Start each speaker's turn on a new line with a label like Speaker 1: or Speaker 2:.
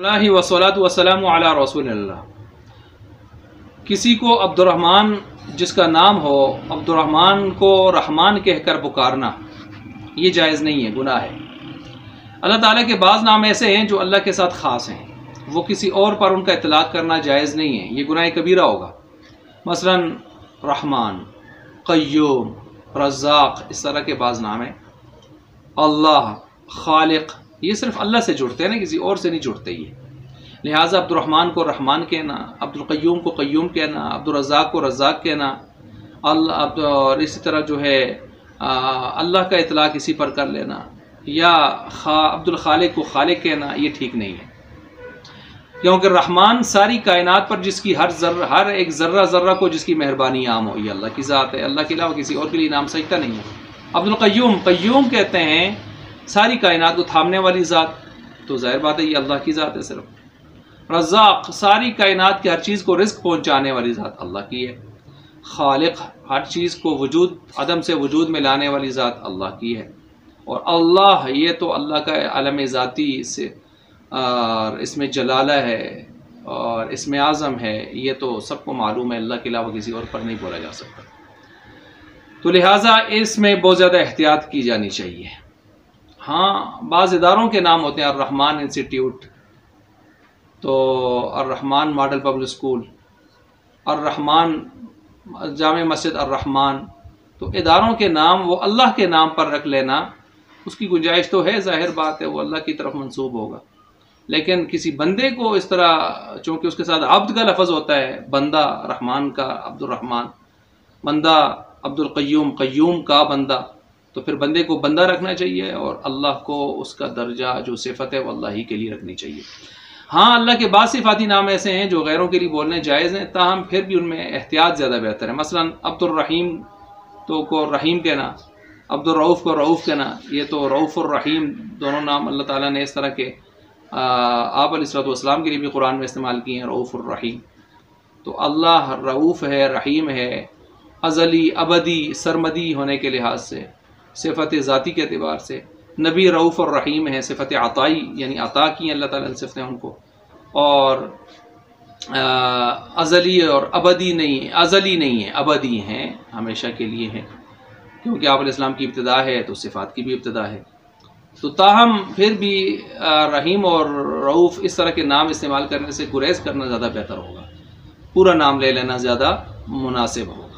Speaker 1: اللہ वस्सलातु वस्सलामु अला रसूलिल्लाह। किसी को अब्दुर्रहमान जिसका नाम हो, अब्दुर्रहमान को रहमान कहकर पुकारना ये जायज़ नहीं है, गुनाह है। अल्लाह ताला के बाज़ नाम ऐसे हैं जो अल्लाह के साथ ख़ास हैं, वो किसी और पर उनका इतलाक़ करना जायज़ नहीं है, ये गुनाह कबीरा होगा। मसलन रहमान, क़य्यूम, रज़्ज़ाक़, इस तरह के बाज़ नाम हैं। अल्लाह, खालिक, ये सिर्फ अल्लाह से जुड़ते हैं ना, किसी और से नहीं जुड़ते ये। लिहाजा अब्दुर्रहमान को रहमान कहना, अब्दुल क़य्यूम को क़य्यूम कहना, अब्दुल रज़्ज़ाक़ को रज़्ज़ाक़ कहना, और इसी तरह जो है अल्लाह का इतलाक़ इसी पर कर लेना, या अब्दुल खालिक को खालिक कहना, ये ठीक नहीं है। क्योंकि रहमान सारी कायनात पर जिसकी हर एक ज़र्रा ज़र्रा को जिसकी मेहरबानी आम हो, ये अल्लाह की ज़ात है, अल्लाह के अलावा किसी और के लिए नाम सजदा नहीं है। अब्दुल क़य्यूम, क़य्यूम कहते हैं सारी कायनात को थामने वाली ज़ात, तो ज़ाहिर बात है ये अल्लाह की ज़ात है सिर्फ। रज़्ज़ाक़ सारी कायनात की हर चीज़ को रिज़्क़ पहुँचाने वाली ज़ात अल्लाह की है। खालिक हर चीज़ को वजूद अदम से वजूद में लाने वाली ज़ात अल्लाह की है। और अल्लाह ये तो अल्लाह का आलम ज़ाती से, और इसमें जलाला है और इसमें आज़म है, ये तो सबको मालूम है, अल्लाह के अलावा किसी और पर नहीं बोला जा सकता। तो लिहाजा इसमें बहुत ज़्यादा एहतियात की जानी चाहिए। हाँ, बाज़ इदारों के नाम होते हैं, अर्रहमान इंस्टीट्यूट, तो अर्रहमान मॉडल पब्लिक स्कूल, अर्रहमान जामे मस्जिद अर्रहमान, तो इदारों के नाम वो अल्लाह के नाम पर रख लेना, उसकी गुंजाइश तो है, ज़ाहिर बात है वो अल्लाह की तरफ मंसूब होगा। लेकिन किसी बंदे को इस तरह, चूँकि उसके साथ अब्द का लफ्ज़ होता है, बंदा रहमान का अब्दुर्रहमान, बंदा अब्दुल क़य्यूम, क़य्यूम का बंदा, तो फिर बंदे को बंदा रखना चाहिए और अल्लाह को उसका दर्जा जो सिफत है वो अल्लाह ही के लिए रखनी चाहिए। हाँ, अल्लाह के बाद सिफाती नाम ऐसे हैं जो गैरों के लिए बोलने जायज़ हैं, ताहम फिर भी उनमें एहतियात ज़्यादा बेहतर है। मसलन अब्दुर्रहीम तो को रहीम कहना, अब्दुर्रऊफ़ को रऊफ़ कहना, ये तो रऊफ़ और रहीम दोनों नाम अल्लाह ताला ने इस तरह के आप अलैहिस्सलाम के लिए भी कुरान में इस्तेमाल किए हैं, रऊफ़ और रहीम। तो अल्लाह रऊफ़ है, रहीम है, अज़ली अबदी सरमदी होने के लिहाज से, सिफ़त ज़ाती के अतबार से। नबी रऊफ़ और रहीम है, सिफ़त अताई यानी अता की अल्लाह ताला ने सिफ़तें उनको, और अज़ली और अबदी नहीं, अज़ली नहीं है, अबदी हैं, हमेशा के लिए हैं, क्योंकि आप अलैहिस्सलाम की इब्तिदा है तो सिफ़ात की भी इब्तिदा है। तो ताहम फिर भी रहीम और रऊफ़ इस तरह के नाम इस्तेमाल करने से गुरेज़ करना ज़्यादा बेहतर होगा, पूरा नाम ले लेना ज़्यादा मुनासिब होगा।